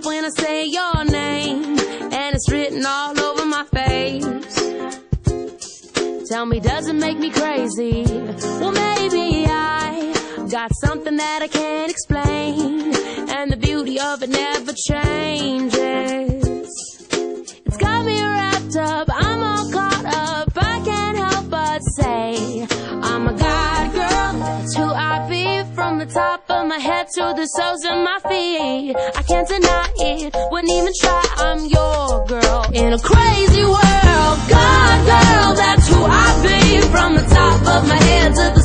up when I say your name, and it's written all over my face. Tell me, does it make me crazy? Well, maybe I got something that I can't explain, and the beauty of it never changes. It's got me wrapped up, I'm all caught up, I can't help but say I'm a God girl, that's who I be. From the top of my head to the soles of my feet, I can't deny it, wouldn't even try. I'm your girl in a crazy world. God girl, that's who I be. From the top of my head to the